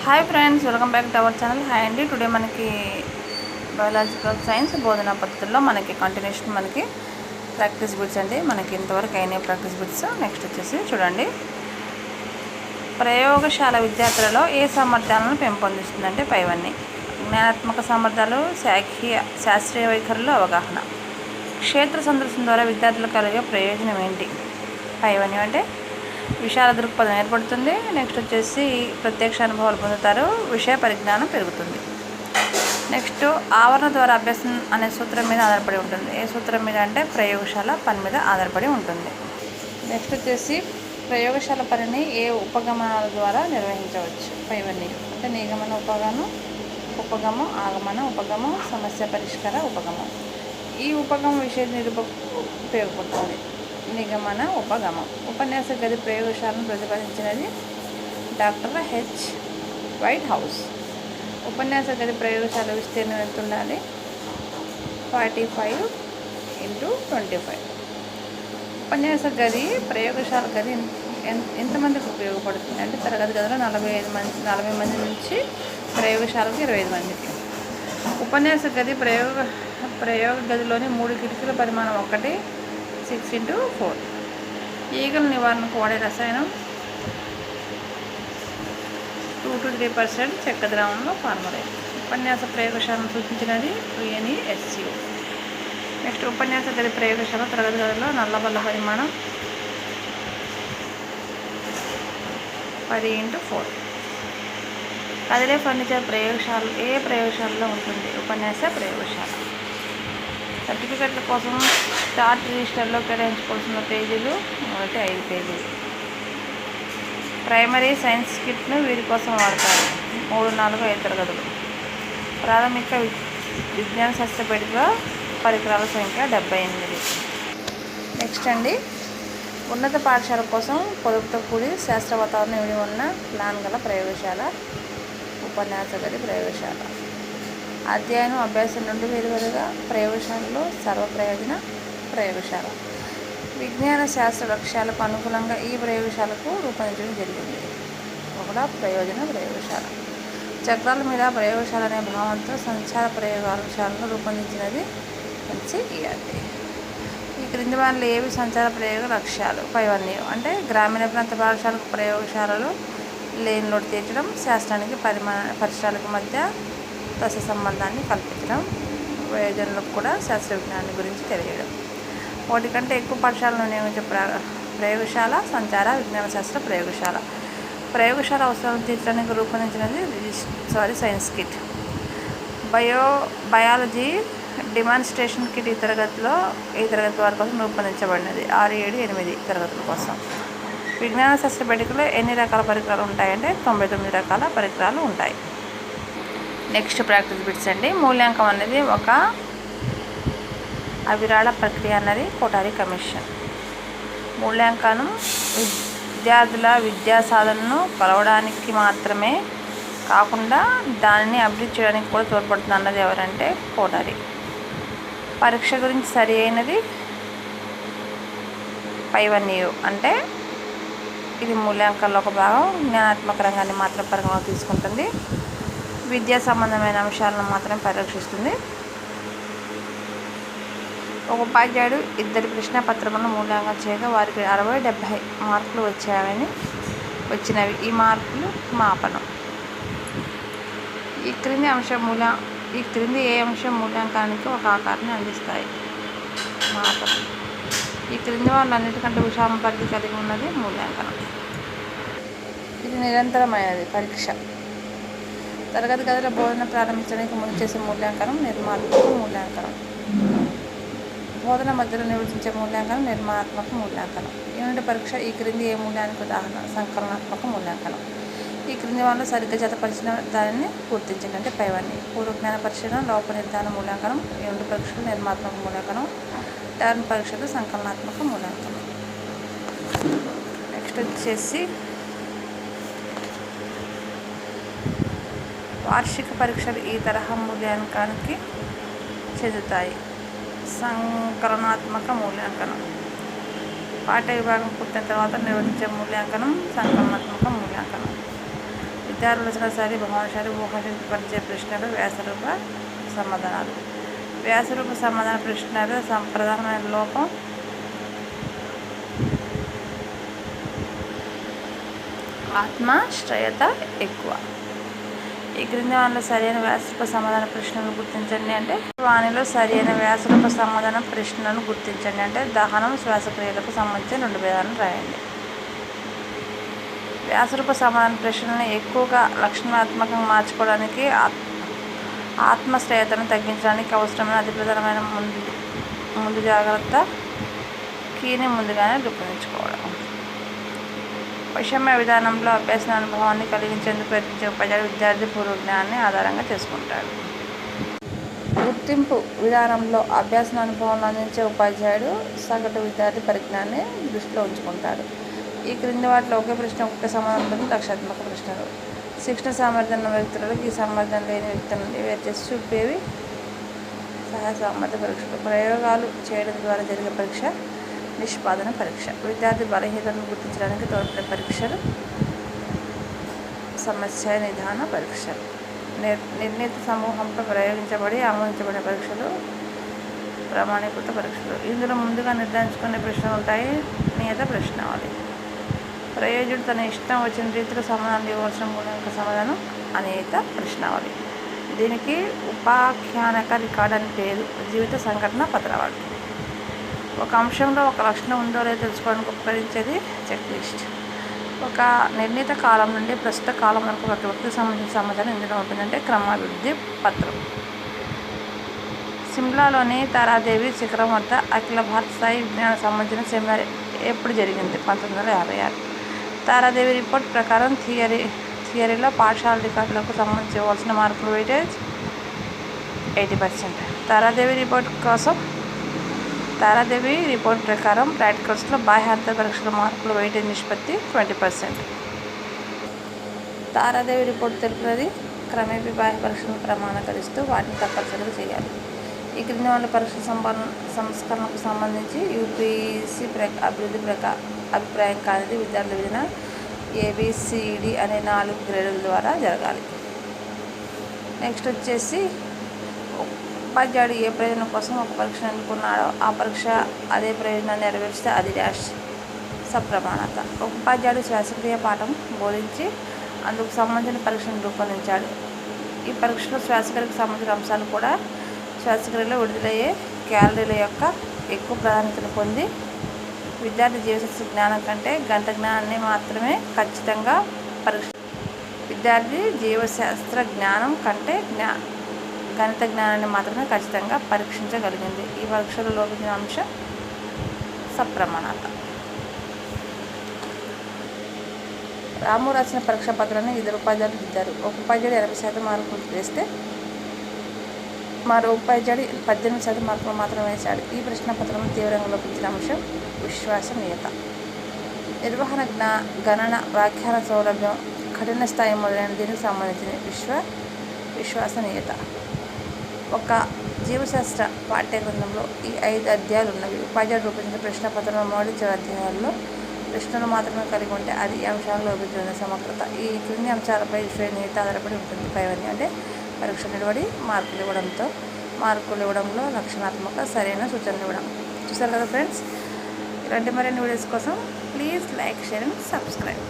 Hi friends, welcome back to our channel. Hi అండి. Today మనకి biological science బోధనా పద్ధతుల్లో మనకి కంటిన్యూషన్ మనకి ప్రాక్టీస్ బిట్స్ అండి. మనకి ఇంతవరకు అయిన ప్రాక్టీస్ బిట్స్. నెక్స్ట్ వచ్చేసి చూడండి, ప్రయోగశాల విద్యార్థులలో ఏ సామర్థ్యాలను పెంపొందిస్తుందంటే పైవన్నీ: జ్ఞానాత్మక సామర్థ్యాలు, శాస్త్రీయ వైఖరులు, అవగాహన. క్షేత్ర సందర్శన ద్వారా విద్యార్థులకు కలిగే ప్రయోజనం ఏంటి? పైవన్నీ అంటే విశాల దృక్పథం ఏర్పడుతుంది. నెక్స్ట్ వచ్చేసి ప్రత్యక్ష అనుభవాలు పొందుతారు, విషయ పరిజ్ఞానం పెరుగుతుంది. నెక్స్ట్ ఆవరణ ద్వారా అభ్యాసం అనే సూత్రం మీద ఆధారపడి ఉంటుంది. ఏ సూత్రం మీద అంటే ప్రయోగశాల పని మీద ఆధారపడి ఉంటుంది. నెక్స్ట్ వచ్చేసి ప్రయోగశాల పనిని ఏ ఉపగమనాల ద్వారా నిర్వహించవచ్చు? పైవన్నీ అంటే నిగమన ఉపగమం, ఆగమన ఉపగమం, సమస్య పరిష్కార ఉపగమం. ఈ ఉపగమం విషయ నిరూపకు ఉపయోగపడుతుంది. నిగమన ఉపగమం. ఉపన్యాస గది ప్రయోగశాలను ప్రతిపాదించినది డాక్టర్ హెచ్ వైట్ హౌస్. ఉపన్యాస గది ప్రయోగశాల విస్తీర్ణం ఎంత ఉండాలి? 45x25. ఉపన్యాస గది ప్రయోగశాల గది ఎంతమందికి ఉపయోగపడుతుంది అంటే తరగతి గదిలో 40 మంది నుంచి ప్రయోగశాలకు 25 మందికి. ఉపన్యాస గది ప్రయోగ గదిలోని 3 కిటికీల పరిమాణం 1, 6x4. ఈగల నివారణకు వాడే రసాయనం 2 to 3% చెక్క ద్రావణంలో ఫార్మలైన్. ఉపన్యాస ప్రయోగశాలను సూచించినది UNESCO. నెక్స్ట్ ఉపన్యాస గది ప్రయోగశాల తరగతి గదిలో నల్లబల్ల పరిమాణం 10x4. కదిలే ఫర్నిచర్ ఏ ప్రయోగశాలలో ఉంటుంది? ఉపన్యాస ప్రయోగశాల. సర్టిఫికెట్ల కోసం స్టార్ట్ రిజిస్టర్లో కేటాయించుకోవాల్సిన పేజీలు 5 పేజీలు. ప్రైమరీ సైన్స్ కిట్ను వీరి కోసం వాడతారు. 3, 4, 5 తరగతులు. ప్రాథమిక విజ్ఞాన శాస్త్ర పరికరాల సంఖ్య 78. నెక్స్ట్ అండి, ఉన్నత పాఠశాల కోసం పొదుపుతో కూడి శాస్త్ర వాతావరణం ఇవి ఉన్న ప్లాన్ గల ప్రయోగశాల ఉపన్యాస గది ప్రయోగశాల. అధ్యయనం అభ్యాసం నుండి వేరువేరుగా ప్రయోగశాలలో సర్వప్రయోజన ప్రయోగశాల. విజ్ఞాన శాస్త్ర లక్ష్యాలకు అనుగుణంగా ఈ ప్రయోగశాలకు రూపొందించడం జరిగింది. ఒకటి ప్రయోజన ప్రయోగశాల. చక్రాల మీద ప్రయోగశాల అనే భావంతో సంచార ప్రయోగశాలను రూపొందించినది NCERT. ఈ క్రింది వారిలో ఏవి సంచార ప్రయోగ లక్ష్యాలు? పైవన్నీ అంటే గ్రామీణ ప్రాంత పాఠశాలకు ప్రయోగశాలలు లేని లోటు తీర్చడం, శాస్త్రానికి పరిసరాలకు మధ్య రస సంబంధాన్ని కల్పించడం, ప్రయోజనాలకు కూడా శాస్త్ర విజ్ఞానాన్ని గురించి తెలియడం. 1 కంటే ఎక్కువ పాఠశాలను నియమించే ప్రయోగశాల సంచార విజ్ఞాన శాస్త్ర ప్రయోగశాల. ప్రయోగశాల అవసరాలను తీర్చడానికి రూపొందించినది science kit. Biology demonstration kit ఈ తరగతి వారి కోసం రూపొందించబడినది. 6, 7, 8 తరగతుల కోసం. విజ్ఞాన శాస్త్ర పట్టికలో ఎన్ని రకాల పరికరాలు ఉంటాయంటే 99 రకాల పరికరాలు ఉంటాయి. నెక్స్ట్ ప్రాక్టీస్ బిట్స్ అండి. మూల్యాంకనం అనేది ఒక అవిరాళ ప్రక్రియ అన్నది కోటారి కమిషన్. మూల్యాంకనం విద్యార్థుల విద్యా సాధనను కొలవడానికి మాత్రమే కాకుండా దానిని అభివృద్ధి చేయడానికి కూడా తోడ్పడుతుంది అన్నది ఎవరంటే కోటారి. పరీక్ష గురించి సరి అయినది పైవన్నీ అంటే ఇది మూల్యాంకనంలో ఒక భాగం. జ్ఞానాత్మక రంగాన్ని మాత్రం పరిగణలోకి తీసుకుంటుంది. విద్యా సంబంధమైన అంశాలను మాత్రమే పరిరక్షిస్తుంది. ఒక ఉపాధ్యాయుడు 2 ప్రశ్నపత్రములను మూల్యాంకనం చేయగా వారికి 60-70 మార్కులు వచ్చినవి. ఈ మార్కులు మాపనం. ఈ క్రింది ఏ అంశం మూల్యాంకనానికి ఒక ఆకారాన్ని అందిస్తాయి? మాపనం. ఈ క్రింది వాళ్ళన్నిటికంటే విశాల పరిధి కలిగి ఉన్నది మూల్యాంకనం. ఇది నిరంతరమైనది పరీక్ష. తరగతి గదిలో బోధన ప్రారంభించడానికి ముందు చేసే మూల్యాంకనం నిర్మాణాత్మక మూల్యాంకనం. బోధన మధ్యలో నిర్వచించే మూల్యాంకనం నిర్మాణాత్మక మూల్యాంకనం. యూనిట్ పరీక్ష ఈ క్రింది ఏ మూల్యానికి ఉదాహరణ? సంకలనాత్మక మూల్యాంకనం. ఈ క్రింది వాళ్ళు సరిగ్గా జతపరిచిన దానిని గుర్తించండి అంటే పైవన్నీ: పూర్వజ్ఞాన పరిశీలన, లోప నిర్ధారణ మూల్యాంకనం, యూనిట్ పరీక్షలు నిర్మాణాత్మక మూల్యాంకనం, టర్మ్ పరీక్షలు సంకలనాత్మక మూల్యాంకనం. నెక్స్ట్ వచ్చేసి వార్షిక పరీక్షలు ఈ తరహా మూల్యాంకనానికి చెందుతాయి. సంకలనాత్మక మూల్యాంకనం. పాఠ్య విభాగం పూర్తయిన తర్వాత నిర్వహించే మూల్యాంకనం సంకలనాత్మక మూల్యాంకనం. విద్యార్థులసరి భావనశాలి ఊహించపరిచే ప్రశ్నలు వ్యాసరూప సమాధానాలు. వ్యాసరూప సమాధాన ప్రశ్నలు ప్రధానమైన లోపం ఆత్మశ్రయత ఎక్కువ. ఈ క్రింది వానిలో సరైన వ్యాసరూప సమాధాన ప్రశ్నలను గుర్తించండి అంటే వానిలో సరైన వ్యాసరూప సమాధాన ప్రశ్నలను గుర్తించండి అంటే దహనం శ్వాసక్రియలకు సంబంధించిన 2 భేదాలను రాయండి. వ్యాసరూప సమాధాన ప్రశ్నలను ఎక్కువగా లక్షణాత్మకంగా మార్చుకోవడానికి ఆత్మశ్రయతను తగ్గించడానికి అవసరమైన అతి ప్రధానమైన ముందు జాగ్రత్త కీని ముందుగానే రూపొందించుకోవడం. వైషమ్య విధానంలో అభ్యాస అనుభవాన్ని కలిగించేందుకు ప్రయత్నించే ఉపాధ్యాయుడు విద్యార్థి పూర్వజ్ఞానాన్ని ఆధారంగా చేసుకుంటాడు. గుర్తింపు విధానంలో అభ్యాస అనుభవాలను అందించే ఉపాధ్యాయుడు సగటు విద్యార్థి పరిజ్ఞానాన్ని దృష్టిలో ఉంచుకుంటాడు. ఈ క్రింది వాటిలో ఒకే ప్రశ్న ఒకటే సమాధానం ఉంటుంది. లక్ష్యాత్మక ప్రశ్నలు. శిక్షణ సామర్థ్యం ఉన్న వ్యక్తులకు ఈ సామర్థ్యం లేని వ్యక్తుల నుండి వేరు చేసి చూపేవి సహాయ సామర్థ్య పరీక్షలు. ప్రయోగాలు చేయడం ద్వారా జరిగే పరీక్ష నిష్పాదన పరీక్ష. విద్యార్థి బలహీనతను గుర్తించడానికి తోడ్పడే పరీక్షలు సమస్య నిదాన పరీక్షలు. నిర్ణీత సమూహంలో ప్రయోగించబడి ఆమోదించబడే పరీక్షలు ప్రామాణీకృత పరీక్షలు. ఇందులో ముందుగా నిర్ధారించుకునే ప్రశ్నలు ఉంటాయి. నియత ప్రశ్నావళి. ప్రయోజకుడు తన ఇష్టం వచ్చిన రీతిలో సమాధానం ఇవ్వవలసిన మూలంక సమాధానం అనేక ప్రశ్నావళి. దీనికి ఉపాఖ్యానక రికార్డ్ అని పేరు. జీవిత సంఘటన పత్రావళి. ఒక అంశంలో ఒక లక్షణం ఉందో లేదో తెలుసుకోవడానికి ఉపకరించేది చెక్ లిస్ట్. ఒక నిర్ణీత కాలం నుండి ప్రస్తుత కాలం వరకు ఒక వ్యక్తికి సంబంధించిన సమాచారం ఇందులో ఉంటుందంటే క్రమాభివృద్ధి పత్రం. సిమ్లాలోని తారాదేవి శిఖరం వద్ద అఖిల భారత స్థాయి విజ్ఞాన సంబంధించిన సెమినార్ ఎప్పుడు జరిగింది? 1956. తారాదేవి రిపోర్ట్ ప్రకారం థియరీలో పాఠశాల రికార్డులకు సంబంధించి ఇవ్వాల్సిన మార్కుల వెయిటేజ్ 80%. తారాదేవి రిపోర్ట్ ప్రకారం ప్రాక్టికల్స్లో బాహ్యాంతర పరీక్షల మార్కుల వెయిటేజ్ నిష్పత్తి 20%. తారాదేవి రిపోర్ట్ తెలుపుతుంది క్రమేపీ బాహ్య పరీక్షలను ప్రమాణీకరిస్తూ వాటిని తప్పనిసరిగా చేయాలి. ఈ క్రింది వాళ్ళ పరీక్షల సంస్కరణకు సంబంధించి యూపీసీ అభిప్రాయం కానిది విద్యార్థుల విధిన ABCD అనే 4 గ్రేడుల ద్వారా జరగాలి. నెక్స్ట్ వచ్చేసి ఉపాధ్యాయుడు ఏ ప్రయోజనం కోసం ఒక పరీక్షను ఎన్నుకున్నాడో ఆ పరీక్ష అదే ప్రయోజనాన్ని నెరవేర్చితే అది డాష్ సప్రమాణత. ఉపాధ్యాయుడు శ్వాసక్రియ పాఠం బోధించి అందుకు సంబంధించిన పరీక్షను రూపొందించాడు. ఈ పరీక్షలో శ్వాసక్రియకు సంబంధించిన అంశాలు కూడా శ్వాసక్రియలో విడుదలయ్యే క్యాలరీల యొక్క ఎక్కువ ప్రాధాన్యతను పొంది విద్యార్థి జీవశాస్త్ర జ్ఞానం కంటే గణిత జ్ఞానాన్ని మాత్రమే ఖచ్చితంగా గణిత జ్ఞానాన్ని మాత్రమే ఖచ్చితంగా పరీక్షించగలిగింది. ఈ పరీక్షలో లోపించిన అంశం సప్రమాణత. రాము రాసిన పరీక్షా పత్రాన్ని 2 ఉపాధ్యాయులు దిద్దారు. ఒక ఉపాధ్యాయుడు 80% మార్కులు వేస్తే మరో ఉపాధ్యాయుడు 18% మార్కులు మాత్రం వేశాడు. ఈ ప్రశ్నపత్రంలో తీవ్రంగా లోపించిన అంశం విశ్వసనీయత. నిర్వహణ గణన వ్యాఖ్యాన సౌలభ్యం కఠిన స్థాయి మొదలైన దీనికి సంబంధించిన విశ్వసనీయత. ఒక జీవశాస్త్ర పాఠ్య గ్రంథంలో ఈ 5 అధ్యాయాలు ఉన్నవి. ఉపాధ్యాయుడు రూపొందించిన ప్రశ్నపత్రంలో మొదటి 2 అధ్యాయాల్లో ప్రశ్నలు మాత్రమే కలిగి ఉంటే అది ఈ అంశాలను లోపించిన సమగ్రత. ఈ క్రింది అంశాలపై విశ్వసనీయత ఆధారపడి ఉంటుంది. పైవన్నీ అంటే పరీక్ష నిలబడి మార్కులు ఇవ్వడంలో లక్షణాత్మక సరైన సూచనలు ఇవ్వడం. చూసారు కదా ఫ్రెండ్స్. ఇలాంటి మరిన్ని వీడియోస్ కోసం please like, share and subscribe.